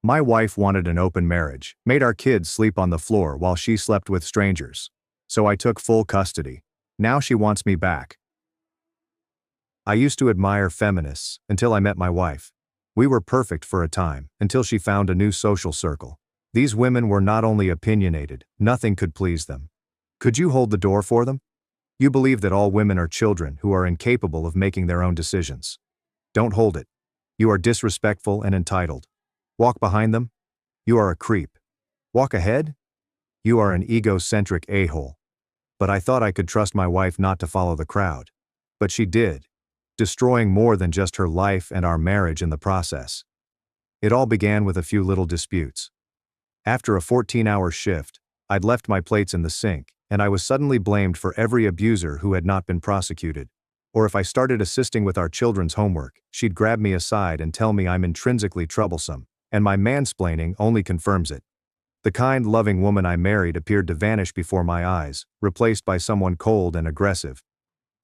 My wife wanted an open marriage, made our kids sleep on the floor while she slept with strangers. So I took full custody. Now she wants me back. I used to admire feminists until I met my wife. We were perfect for a time, until she found a new social circle. These women were not only opinionated, nothing could please them. Could you hold the door for them? You believe that all women are children who are incapable of making their own decisions. Don't hold it. You are disrespectful and entitled. Walk behind them? You are a creep. Walk ahead? You are an egocentric a-hole. But I thought I could trust my wife not to follow the crowd. But she did, destroying more than just her life and our marriage in the process. It all began with a few little disputes. After a 14-hour shift, I'd left my plates in the sink, and I was suddenly blamed for every abuser who had not been prosecuted. Or if I started assisting with our children's homework, she'd grab me aside and tell me I'm intrinsically troublesome, and my mansplaining only confirms it. The kind, loving woman I married appeared to vanish before my eyes, replaced by someone cold and aggressive.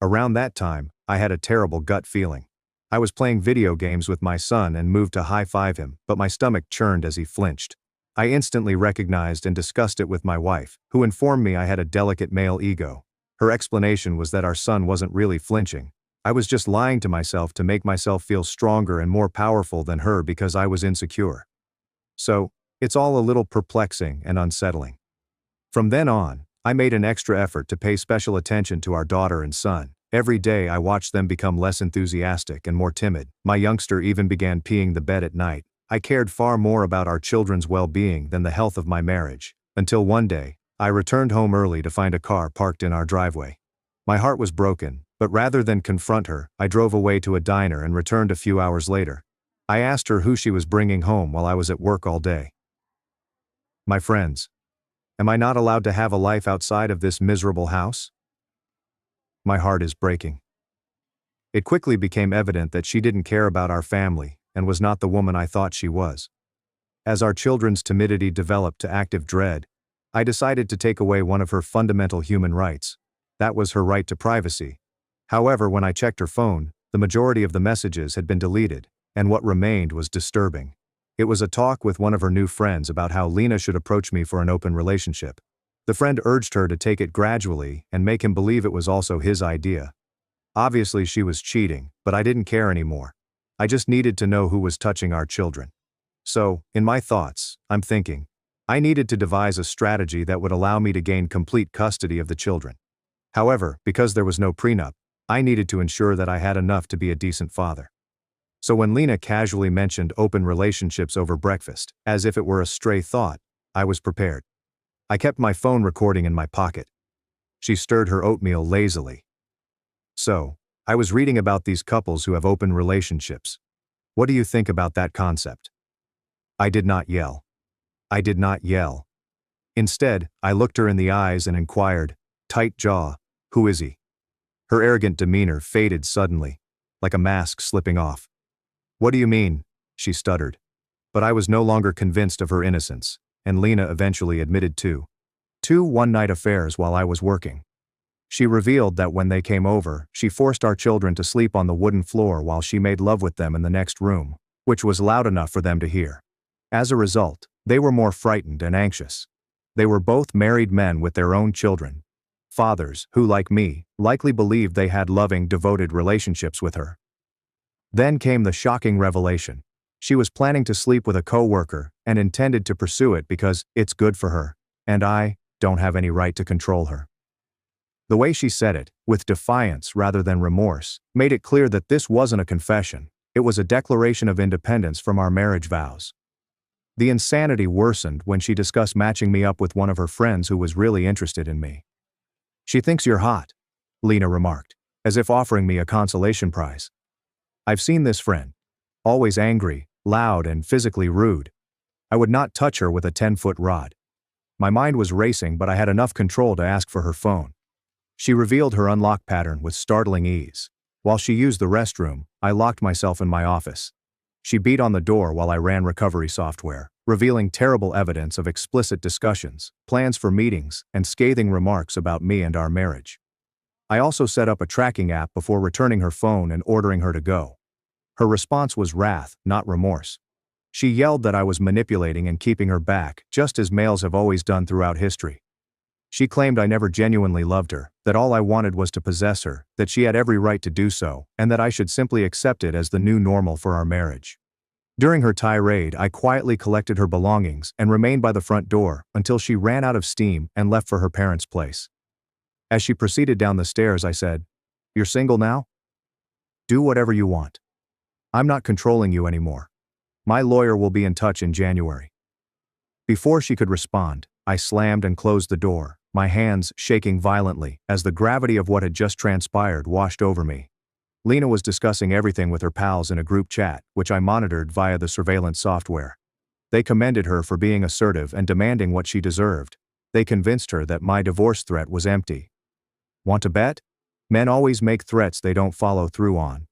Around that time, I had a terrible gut feeling. I was playing video games with my son and moved to high-five him, but my stomach churned as he flinched. I instantly recognized and discussed it with my wife, who informed me I had a delicate male ego. Her explanation was that our son wasn't really flinching. I was just lying to myself to make myself feel stronger and more powerful than her because I was insecure. So, it's all a little perplexing and unsettling. From then on, I made an extra effort to pay special attention to our daughter and son. Every day I watched them become less enthusiastic and more timid. My youngster even began peeing the bed at night. I cared far more about our children's well-being than the health of my marriage, until one day, I returned home early to find a car parked in our driveway. My heart was broken, but rather than confront her, I drove away to a diner and returned a few hours later. I asked her who she was bringing home while I was at work all day. My friends, am I not allowed to have a life outside of this miserable house? My heart is breaking. It quickly became evident that she didn't care about our family and was not the woman I thought she was. As our children's timidity developed to active dread, I decided to take away one of her fundamental human rights. That was her right to privacy. However, when I checked her phone, the majority of the messages had been deleted, and what remained was disturbing. It was a talk with one of her new friends about how Lena should approach me for an open relationship. The friend urged her to take it gradually and make him believe it was also his idea. Obviously she was cheating, but I didn't care anymore. I just needed to know who was touching our children. So, in my thoughts, I'm thinking, I needed to devise a strategy that would allow me to gain complete custody of the children. However, because there was no prenup, I needed to ensure that I had enough to be a decent father. So when Lena casually mentioned open relationships over breakfast, as if it were a stray thought, I was prepared. I kept my phone recording in my pocket. She stirred her oatmeal lazily. So, I was reading about these couples who have open relationships. What do you think about that concept? I did not yell. I did not yell. Instead, I looked her in the eyes and inquired, tight jaw, who is he? Her arrogant demeanor faded suddenly, like a mask slipping off. What do you mean? She stuttered. But I was no longer convinced of her innocence, and Lena eventually admitted to 2 one-night affairs while I was working. She revealed that when they came over, she forced our children to sleep on the wooden floor while she made love with them in the next room, which was loud enough for them to hear. As a result, they were more frightened and anxious. They were both married men with their own children. Fathers who, like me, likely believed they had loving, devoted relationships with her. Then came the shocking revelation. She was planning to sleep with a co-worker and intended to pursue it because it's good for her, and I don't have any right to control her. The way she said it, with defiance rather than remorse, made it clear that this wasn't a confession. It was a declaration of independence from our marriage vows. The insanity worsened when she discussed matching me up with one of her friends who was really interested in me. She thinks you're hot, Lena remarked, as if offering me a consolation prize. I've seen this friend. Always angry, loud, and physically rude. I would not touch her with a 10-foot rod. My mind was racing, but I had enough control to ask for her phone. She revealed her unlock pattern with startling ease. While she used the restroom, I locked myself in my office. She beat on the door while I ran recovery software, revealing terrible evidence of explicit discussions, plans for meetings, and scathing remarks about me and our marriage. I also set up a tracking app before returning her phone and ordering her to go. Her response was wrath, not remorse. She yelled that I was manipulating and keeping her back, just as males have always done throughout history. She claimed I never genuinely loved her, that all I wanted was to possess her, that she had every right to do so, and that I should simply accept it as the new normal for our marriage. During her tirade, I quietly collected her belongings and remained by the front door until she ran out of steam and left for her parents' place. As she proceeded down the stairs, I said, "You're single now? Do whatever you want. I'm not controlling you anymore. My lawyer will be in touch in January." Before she could respond, I slammed and closed the door, my hands shaking violently as the gravity of what had just transpired washed over me. Lena was discussing everything with her pals in a group chat, which I monitored via the surveillance software. They commended her for being assertive and demanding what she deserved. They convinced her that my divorce threat was empty. Want to bet? Men always make threats they don't follow through on.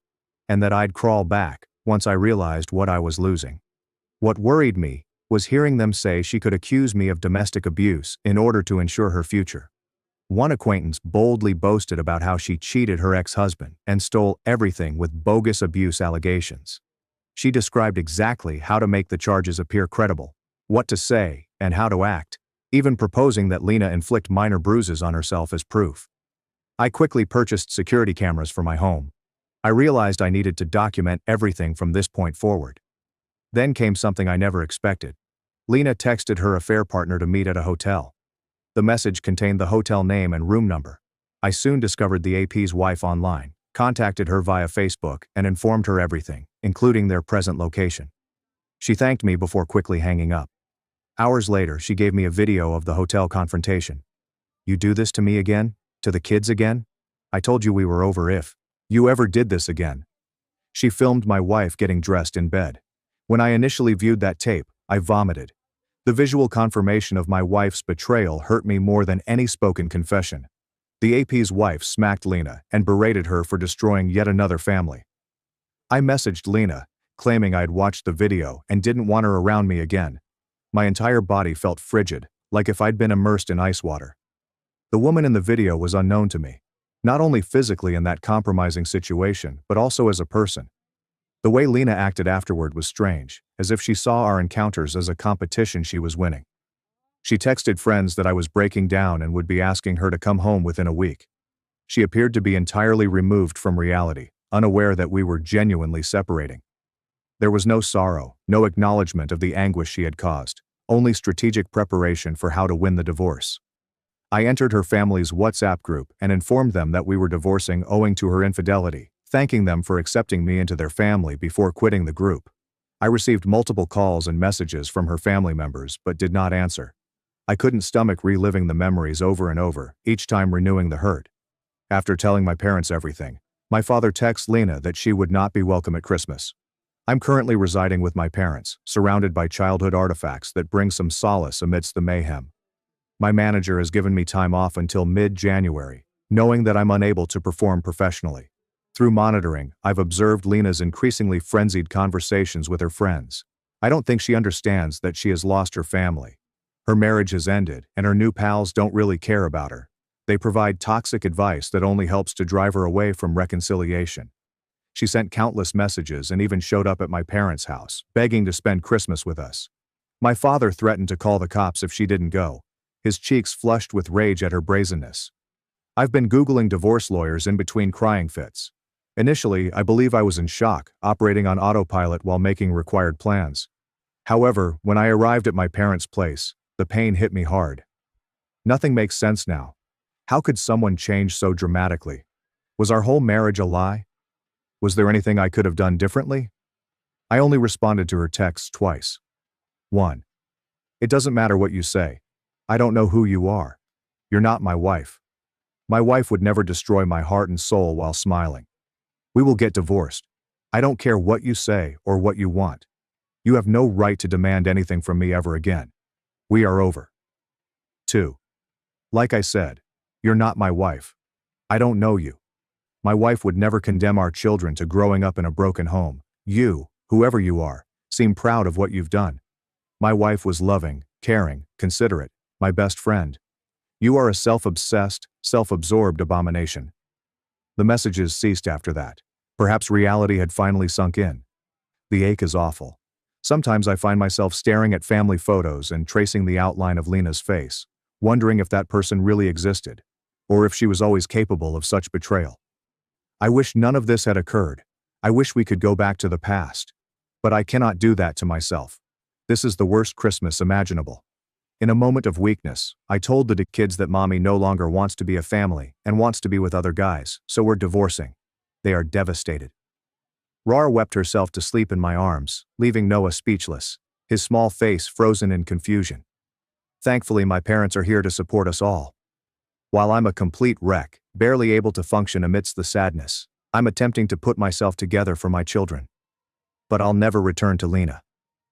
And that I'd crawl back once I realized what I was losing. What worried me was hearing them say she could accuse me of domestic abuse in order to ensure her future. One acquaintance boldly boasted about how she cheated her ex-husband and stole everything with bogus abuse allegations. She described exactly how to make the charges appear credible, what to say, and how to act, even proposing that Lena inflict minor bruises on herself as proof. I quickly purchased security cameras for my home. I realized I needed to document everything from this point forward. Then came something I never expected. Lena texted her affair partner to meet at a hotel. The message contained the hotel name and room number. I soon discovered the AP's wife online, contacted her via Facebook, and informed her everything, including their present location. She thanked me before quickly hanging up. Hours later, she gave me a video of the hotel confrontation. "You do this to me again? To the kids again? I told you we were over if you ever did this again." She filmed my wife getting dressed in bed. When I initially viewed that tape, I vomited. The visual confirmation of my wife's betrayal hurt me more than any spoken confession. The AP's wife smacked Lena and berated her for destroying yet another family. I messaged Lena, claiming I'd watched the video and didn't want her around me again. My entire body felt frigid, like if I'd been immersed in ice water. The woman in the video was unknown to me, not only physically in that compromising situation, but also as a person. The way Lena acted afterward was strange, as if she saw our encounters as a competition she was winning. She texted friends that I was breaking down and would be asking her to come home within a week. She appeared to be entirely removed from reality, unaware that we were genuinely separating. There was no sorrow, no acknowledgement of the anguish she had caused, only strategic preparation for how to win the divorce. I entered her family's WhatsApp group and informed them that we were divorcing owing to her infidelity, thanking them for accepting me into their family before quitting the group. I received multiple calls and messages from her family members but did not answer. I couldn't stomach reliving the memories over and over, each time renewing the hurt. After telling my parents everything, my father texted Lena that she would not be welcome at Christmas. I'm currently residing with my parents, surrounded by childhood artifacts that bring some solace amidst the mayhem. My manager has given me time off until mid-January, knowing that I'm unable to perform professionally. Through monitoring, I've observed Lena's increasingly frenzied conversations with her friends. I don't think she understands that she has lost her family. Her marriage has ended, and her new pals don't really care about her. They provide toxic advice that only helps to drive her away from reconciliation. She sent countless messages and even showed up at my parents' house, begging to spend Christmas with us. My father threatened to call the cops if she didn't go, his cheeks flushed with rage at her brazenness. I've been Googling divorce lawyers in between crying fits. Initially, I believe I was in shock, operating on autopilot while making required plans. However, when I arrived at my parents' place, the pain hit me hard. Nothing makes sense now. How could someone change so dramatically? Was our whole marriage a lie? Was there anything I could have done differently? I only responded to her texts twice. 1. It doesn't matter what you say. I don't know who you are. You're not my wife. My wife would never destroy my heart and soul while smiling. We will get divorced. I don't care what you say or what you want. You have no right to demand anything from me ever again. We are over. 2. Like I said, you're not my wife. I don't know you. My wife would never condemn our children to growing up in a broken home. You, whoever you are, seem proud of what you've done. My wife was loving, caring, considerate, my best friend. You are a self-obsessed, self-absorbed abomination. The messages ceased after that. Perhaps reality had finally sunk in. The ache is awful. Sometimes I find myself staring at family photos and tracing the outline of Lena's face, wondering if that person really existed, or if she was always capable of such betrayal. I wish none of this had occurred. I wish we could go back to the past. But I cannot do that to myself. This is the worst Christmas imaginable. In a moment of weakness, I told the kids that mommy no longer wants to be a family and wants to be with other guys, so we're divorcing. They are devastated. Rar wept herself to sleep in my arms, leaving Noah speechless, his small face frozen in confusion. Thankfully, my parents are here to support us all. While I'm a complete wreck, barely able to function amidst the sadness, I'm attempting to put myself together for my children. But I'll never return to Lena.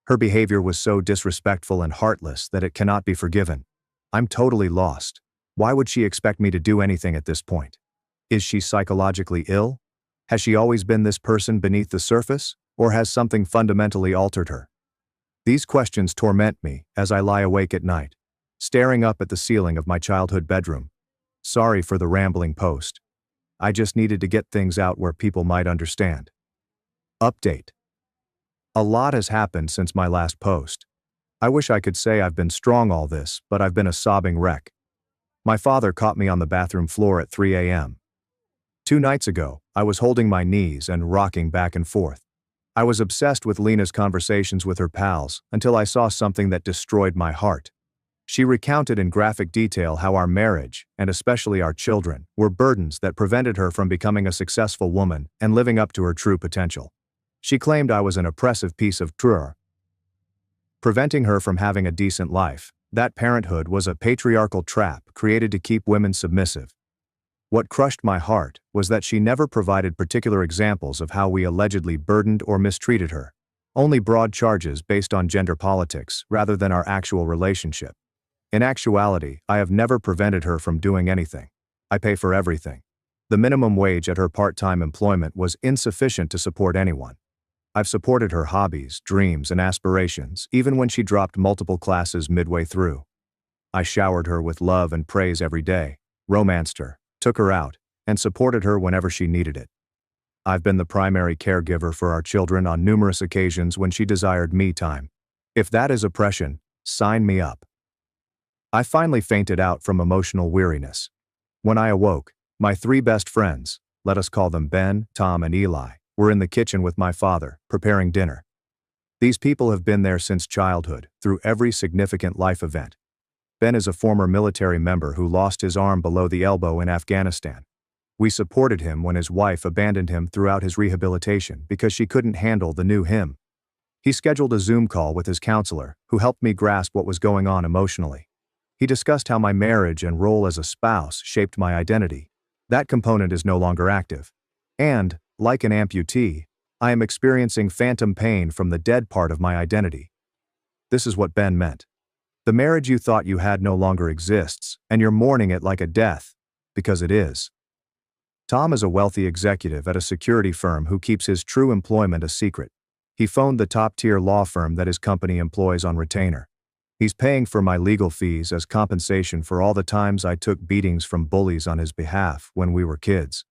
Her behavior was so disrespectful and heartless that it cannot be forgiven. I'm totally lost. Why would she expect me to do anything at this point? Is she psychologically ill? Has she always been this person beneath the surface, or has something fundamentally altered her? These questions torment me as I lie awake at night, staring up at the ceiling of my childhood bedroom. Sorry for the rambling post. I just needed to get things out where people might understand. Update. A lot has happened since my last post. I wish I could say I've been strong all this, but I've been a sobbing wreck. My father caught me on the bathroom floor at 3 a.m. 2 nights ago, I was holding my knees and rocking back and forth. I was obsessed with Lena's conversations with her pals until I saw something that destroyed my heart. She recounted in graphic detail how our marriage, and especially our children, were burdens that prevented her from becoming a successful woman and living up to her true potential. She claimed I was an oppressive piece of trur, preventing her from having a decent life. That parenthood was a patriarchal trap created to keep women submissive. What crushed my heart was that she never provided particular examples of how we allegedly burdened or mistreated her, only broad charges based on gender politics rather than our actual relationship. In actuality, I have never prevented her from doing anything. I pay for everything. The minimum wage at her part-time employment was insufficient to support anyone. I've supported her hobbies, dreams, and aspirations, even when she dropped multiple classes midway through. I showered her with love and praise every day, romanced her, took her out, and supported her whenever she needed it. I've been the primary caregiver for our children on numerous occasions when she desired me time. If that is oppression, sign me up. I finally fainted out from emotional weariness. When I awoke, my 3 best friends, let us call them Ben, Tom, and Eli, were in the kitchen with my father, preparing dinner. These people have been there since childhood, through every significant life event. Ben is a former military member who lost his arm below the elbow in Afghanistan. We supported him when his wife abandoned him throughout his rehabilitation because she couldn't handle the new him. He scheduled a Zoom call with his counselor, who helped me grasp what was going on emotionally. He discussed how my marriage and role as a spouse shaped my identity. That component is no longer active. And, like an amputee, I am experiencing phantom pain from the dead part of my identity. This is what Ben meant. The marriage you thought you had no longer exists, and you're mourning it like a death, because it is. Tom is a wealthy executive at a security firm who keeps his true employment a secret. He phoned the top-tier law firm that his company employs on retainer. He's paying for my legal fees as compensation for all the times I took beatings from bullies on his behalf when we were kids.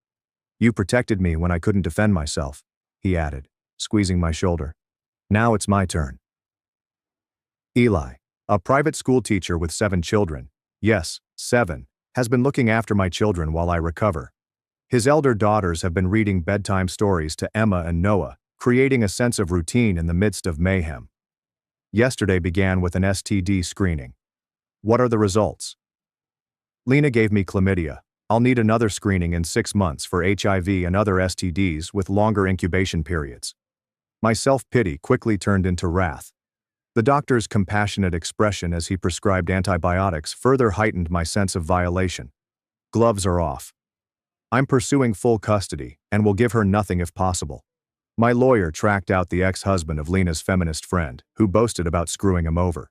You protected me when I couldn't defend myself, he added, squeezing my shoulder. Now it's my turn. Eli, a private school teacher with 7 children, yes, 7, has been looking after my children while I recover. His elder daughters have been reading bedtime stories to Emma and Noah, creating a sense of routine in the midst of mayhem. Yesterday began with an STD screening. What are the results? Lena gave me chlamydia. I'll need another screening in 6 months for HIV and other STDs with longer incubation periods. My self-pity quickly turned into wrath. The doctor's compassionate expression as he prescribed antibiotics further heightened my sense of violation. Gloves are off. I'm pursuing full custody and will give her nothing if possible. My lawyer tracked out the ex-husband of Lena's feminist friend, who boasted about screwing him over.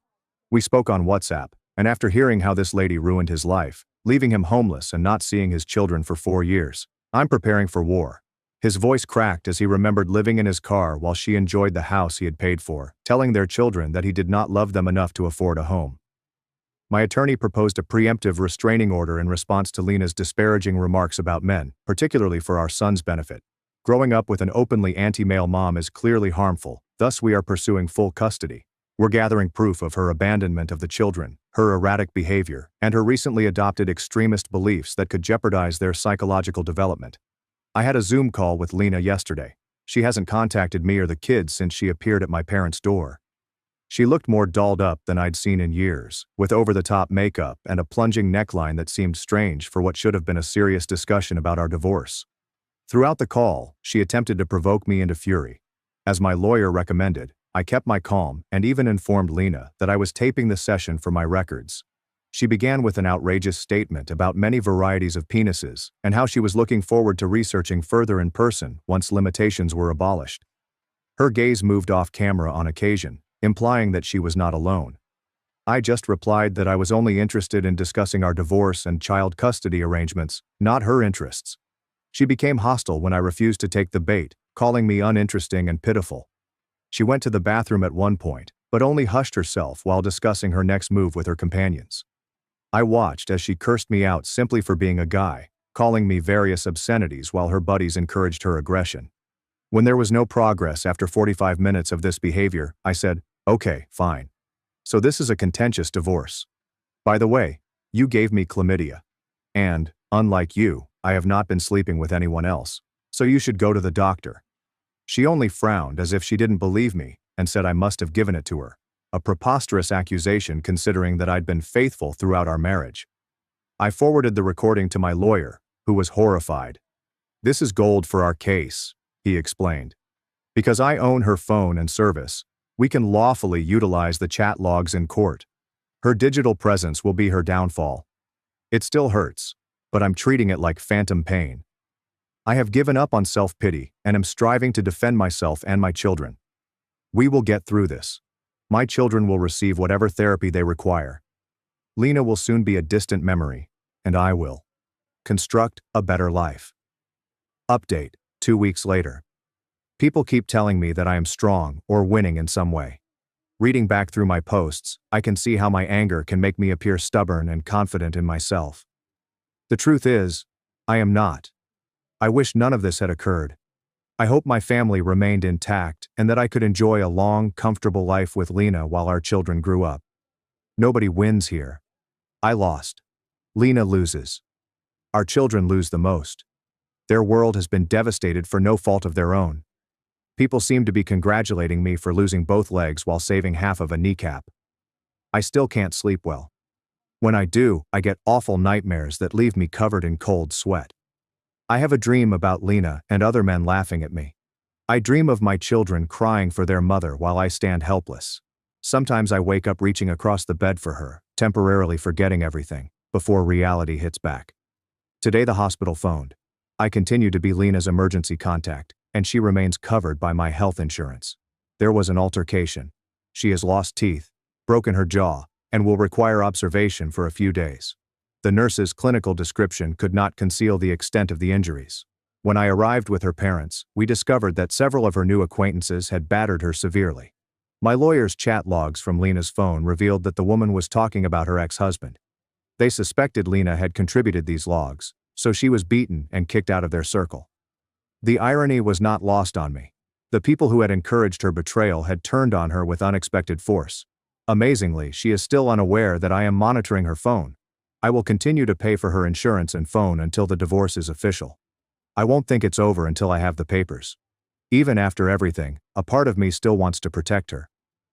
We spoke on WhatsApp, and after hearing how this lady ruined his life, leaving him homeless and not seeing his children for 4 years, I'm preparing for war. His voice cracked as he remembered living in his car while she enjoyed the house he had paid for, telling their children that he did not love them enough to afford a home. My attorney proposed a preemptive restraining order in response to Lena's disparaging remarks about men, particularly for our son's benefit. Growing up with an openly anti-male mom is clearly harmful, thus we are pursuing full custody. We're gathering proof of her abandonment of the children, her erratic behavior, and her recently adopted extremist beliefs that could jeopardize their psychological development. I had a Zoom call with Lena yesterday. She hasn't contacted me or the kids since she appeared at my parents' door. She looked more dolled up than I'd seen in years, with over-the-top makeup and a plunging neckline that seemed strange for what should have been a serious discussion about our divorce. Throughout the call, she attempted to provoke me into fury. As my lawyer recommended, I kept my calm and even informed Lena that I was taping the session for my records. She began with an outrageous statement about many varieties of penises and how she was looking forward to researching further in person once limitations were abolished. Her gaze moved off camera on occasion, implying that she was not alone. I just replied that I was only interested in discussing our divorce and child custody arrangements, not her interests. She became hostile when I refused to take the bait, calling me uninteresting and pitiful. She went to the bathroom at one point, but only hushed herself while discussing her next move with her companions. I watched as she cursed me out simply for being a guy, calling me various obscenities while her buddies encouraged her aggression. When there was no progress after 45 minutes of this behavior, I said, "Okay, fine. So this is a contentious divorce. By the way, you gave me chlamydia. And, unlike you, I have not been sleeping with anyone else, so you should go to the doctor." She only frowned as if she didn't believe me and said I must have given it to her. A preposterous accusation considering that I'd been faithful throughout our marriage. I forwarded the recording to my lawyer, who was horrified. "This is gold for our case," he explained. "Because I own her phone and service, we can lawfully utilize the chat logs in court. Her digital presence will be her downfall. It still hurts, but I'm treating it like phantom pain. I have given up on self-pity and am striving to defend myself and my children. We will get through this. My children will receive whatever therapy they require. Lena will soon be a distant memory, and I will construct a better life." Update, 2 weeks later. People keep telling me that I am strong or winning in some way. Reading back through my posts, I can see how my anger can make me appear stubborn and confident in myself. The truth is, I am not. I wish none of this had occurred. I hope my family remained intact and that I could enjoy a long, comfortable life with Lena while our children grew up. Nobody wins here. I lost. Lena loses. Our children lose the most. Their world has been devastated for no fault of their own. People seem to be congratulating me for losing both legs while saving half of a kneecap. I still can't sleep well. When I do, I get awful nightmares that leave me covered in cold sweat. I have a dream about Lena and other men laughing at me. I dream of my children crying for their mother while I stand helpless. Sometimes I wake up reaching across the bed for her, temporarily forgetting everything, before reality hits back. Today the hospital phoned. I continue to be Lena's emergency contact, and she remains covered by my health insurance. There was an altercation. She has lost teeth, broken her jaw, and will require observation for a few days. The nurse's clinical description could not conceal the extent of the injuries. When I arrived with her parents, we discovered that several of her new acquaintances had battered her severely. My lawyer's chat logs from Lena's phone revealed that the woman was talking about her ex-husband. They suspected Lena had contributed these logs, so she was beaten and kicked out of their circle. The irony was not lost on me. The people who had encouraged her betrayal had turned on her with unexpected force. Amazingly, she is still unaware that I am monitoring her phone. I will continue to pay for her insurance and phone until the divorce is official. I won't think it's over until I have the papers. Even after everything, a part of me still wants to protect her.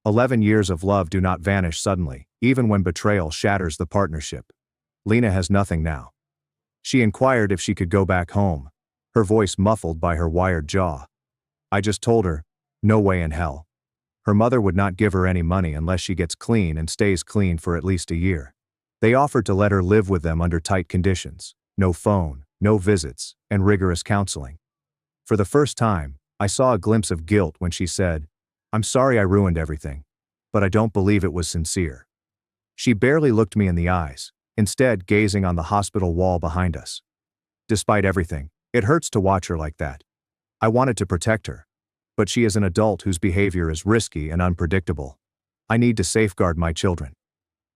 11 years of love do not vanish suddenly, even when betrayal shatters the partnership. Lena has nothing now. She inquired if she could go back home, her voice muffled by her wired jaw. I just told her, no way in hell. Her mother would not give her any money unless she gets clean and stays clean for at least a year. They offered to let her live with them under tight conditions, no phone, no visits, and rigorous counseling. For the first time, I saw a glimpse of guilt when she said, "I'm sorry I ruined everything, but I don't believe it was sincere." She barely looked me in the eyes, instead gazing on the hospital wall behind us. Despite everything, it hurts to watch her like that. I wanted to protect her, but she is an adult whose behavior is risky and unpredictable. I need to safeguard my children.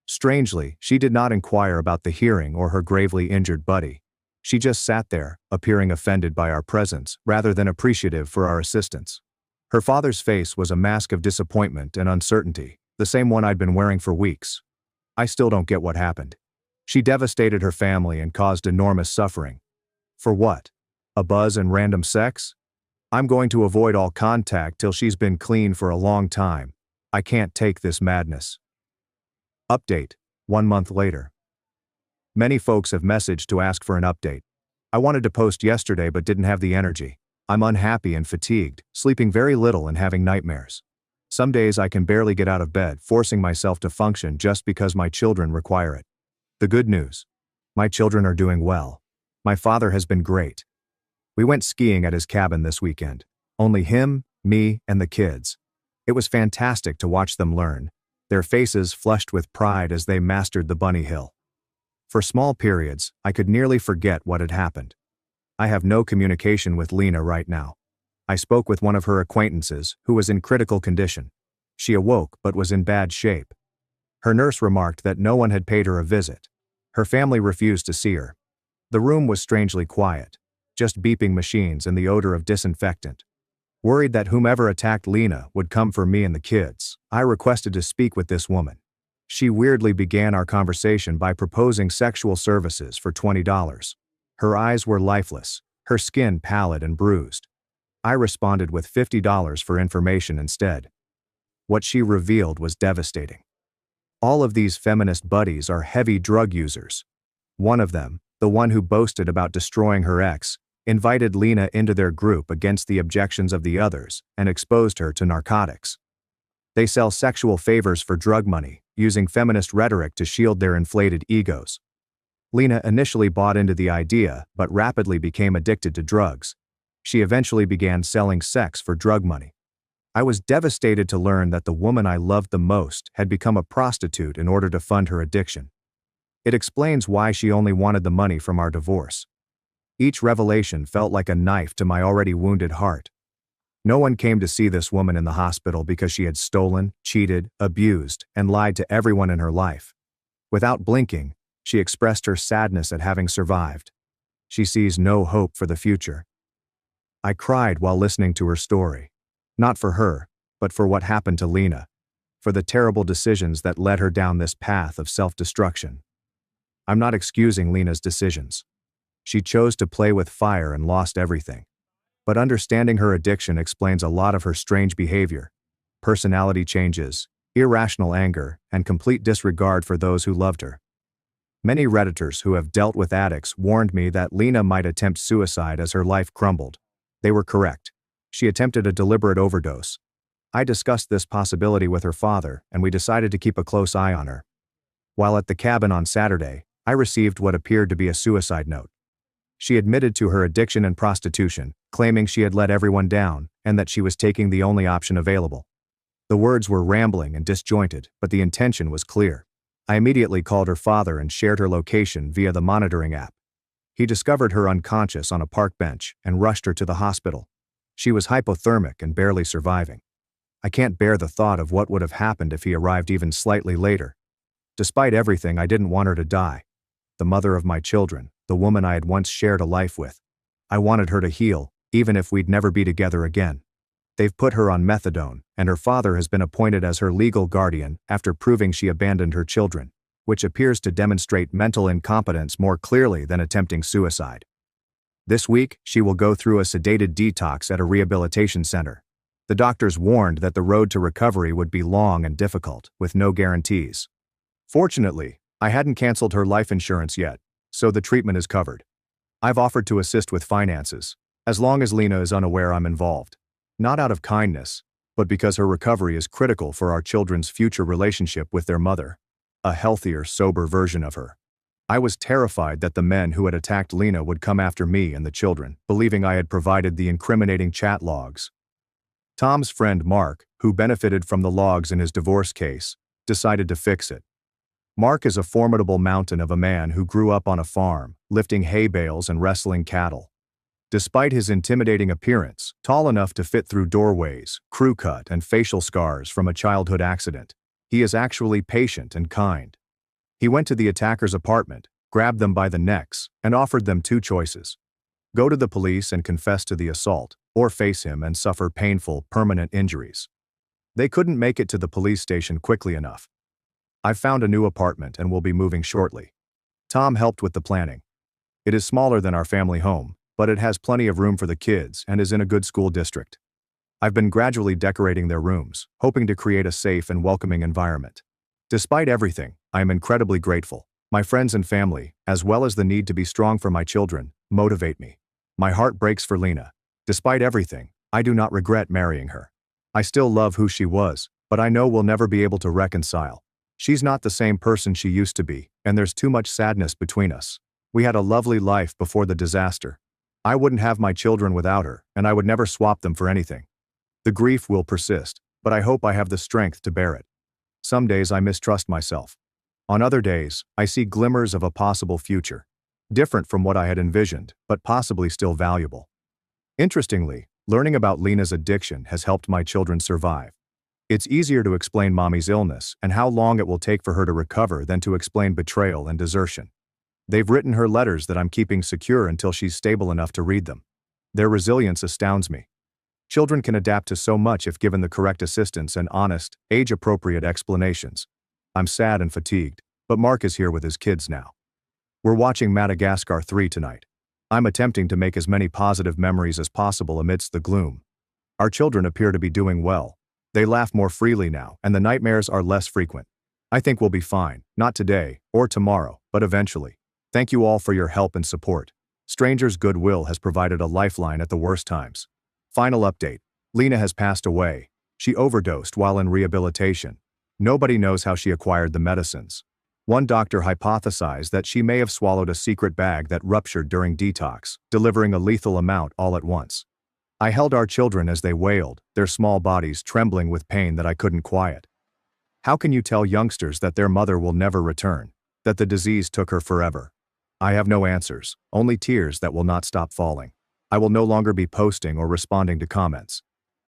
Strangely, she did not inquire about the hearing or her gravely injured buddy. She just sat there, appearing offended by our presence rather than appreciative for our assistance. Her father's face was a mask of disappointment and uncertainty, the same one I'd been wearing for weeks. I still don't get what happened. She devastated her family and caused enormous suffering. For what? A buzz and random sex? I'm going to avoid all contact till she's been clean for a long time. I can't take this madness. Update, 1 month later. Many folks have messaged to ask for an update. I wanted to post yesterday but didn't have the energy. I'm unhappy and fatigued, sleeping very little and having nightmares. Some days I can barely get out of bed, forcing myself to function just because my children require it. The good news. My children are doing well. My father has been great. We went skiing at his cabin this weekend. Only him, me, and the kids. It was fantastic to watch them learn, their faces flushed with pride as they mastered the bunny hill. For small periods, I could nearly forget what had happened. I have no communication with Lena right now. I spoke with one of her acquaintances who was in critical condition. She awoke but was in bad shape. Her nurse remarked that no one had paid her a visit. Her family refused to see her. The room was strangely quiet, just beeping machines and the odor of disinfectant. Worried that whomever attacked Lena would come for me and the kids, I requested to speak with this woman. She weirdly began our conversation by proposing sexual services for $20. Her eyes were lifeless, her skin pallid and bruised. I responded with $50 for information instead. What she revealed was devastating. All of these feminist buddies are heavy drug users. One of them, the one who boasted about destroying her ex, invited Lena into their group against the objections of the others and exposed her to narcotics. They sell sexual favors for drug money, using feminist rhetoric to shield their inflated egos. Lena initially bought into the idea but rapidly became addicted to drugs. She eventually began selling sex for drug money. I was devastated to learn that the woman I loved the most had become a prostitute in order to fund her addiction. It explains why she only wanted the money from our divorce. Each revelation felt like a knife to my already wounded heart. No one came to see this woman in the hospital because she had stolen, cheated, abused, and lied to everyone in her life. Without blinking, she expressed her sadness at having survived. She sees no hope for the future. I cried while listening to her story. Not for her, but for what happened to Lena. For the terrible decisions that led her down this path of self-destruction. I'm not excusing Lena's decisions. She chose to play with fire and lost everything. But understanding her addiction explains a lot of her strange behavior, personality changes, irrational anger, and complete disregard for those who loved her. Many Redditors who have dealt with addicts warned me that Lena might attempt suicide as her life crumbled. They were correct. She attempted a deliberate overdose. I discussed this possibility with her father, and we decided to keep a close eye on her. While at the cabin on Saturday, I received what appeared to be a suicide note. She admitted to her addiction and prostitution, claiming she had let everyone down and that she was taking the only option available. The words were rambling and disjointed, but the intention was clear. I immediately called her father and shared her location via the monitoring app. He discovered her unconscious on a park bench and rushed her to the hospital. She was hypothermic and barely surviving. I can't bear the thought of what would have happened if he arrived even slightly later. Despite everything, I didn't want her to die. The mother of my children, the woman I had once shared a life with. I wanted her to heal, even if we'd never be together again. They've put her on methadone, and her father has been appointed as her legal guardian after proving she abandoned her children, which appears to demonstrate mental incompetence more clearly than attempting suicide. This week, she will go through a sedated detox at a rehabilitation center. The doctors warned that the road to recovery would be long and difficult, with no guarantees. Fortunately, I hadn't canceled her life insurance yet, so the treatment is covered. I've offered to assist with finances, as long as Lena is unaware I'm involved. Not out of kindness, but because her recovery is critical for our children's future relationship with their mother, a healthier, sober version of her. I was terrified that the men who had attacked Lena would come after me and the children, believing I had provided the incriminating chat logs. Tom's friend Mark, who benefited from the logs in his divorce case, decided to fix it. Mark is a formidable mountain of a man who grew up on a farm, lifting hay bales and wrestling cattle. Despite his intimidating appearance, tall enough to fit through doorways, crew cut, and facial scars from a childhood accident, he is actually patient and kind. He went to the attacker's apartment, grabbed them by the necks, and offered them two choices. Go to the police and confess to the assault, or face him and suffer painful, permanent injuries. They couldn't make it to the police station quickly enough. I've found a new apartment and will be moving shortly. Tom helped with the planning. It is smaller than our family home, but it has plenty of room for the kids and is in a good school district. I've been gradually decorating their rooms, hoping to create a safe and welcoming environment. Despite everything, I am incredibly grateful. My friends and family, as well as the need to be strong for my children, motivate me. My heart breaks for Lena. Despite everything, I do not regret marrying her. I still love who she was, but I know we'll never be able to reconcile. She's not the same person she used to be, and there's too much sadness between us. We had a lovely life before the disaster. I wouldn't have my children without her, and I would never swap them for anything. The grief will persist, but I hope I have the strength to bear it. Some days I mistrust myself. On other days, I see glimmers of a possible future. Different from what I had envisioned, but possibly still valuable. Interestingly, learning about Lena's addiction has helped my children survive. It's easier to explain Mommy's illness and how long it will take for her to recover than to explain betrayal and desertion. They've written her letters that I'm keeping secure until she's stable enough to read them. Their resilience astounds me. Children can adapt to so much if given the correct assistance and honest, age-appropriate explanations. I'm sad and fatigued, but Mark is here with his kids now. We're watching Madagascar 3 tonight. I'm attempting to make as many positive memories as possible amidst the gloom. Our children appear to be doing well. They laugh more freely now, and the nightmares are less frequent. I think we'll be fine, not today, or tomorrow, but eventually. Thank you all for your help and support. Strangers' goodwill has provided a lifeline at the worst times. Final update. Lena has passed away. She overdosed while in rehabilitation. Nobody knows how she acquired the medicines. One doctor hypothesized that she may have swallowed a secret bag that ruptured during detox, delivering a lethal amount all at once. I held our children as they wailed, their small bodies trembling with pain that I couldn't quiet. How can you tell youngsters that their mother will never return, that the disease took her forever? I have no answers, only tears that will not stop falling. I will no longer be posting or responding to comments.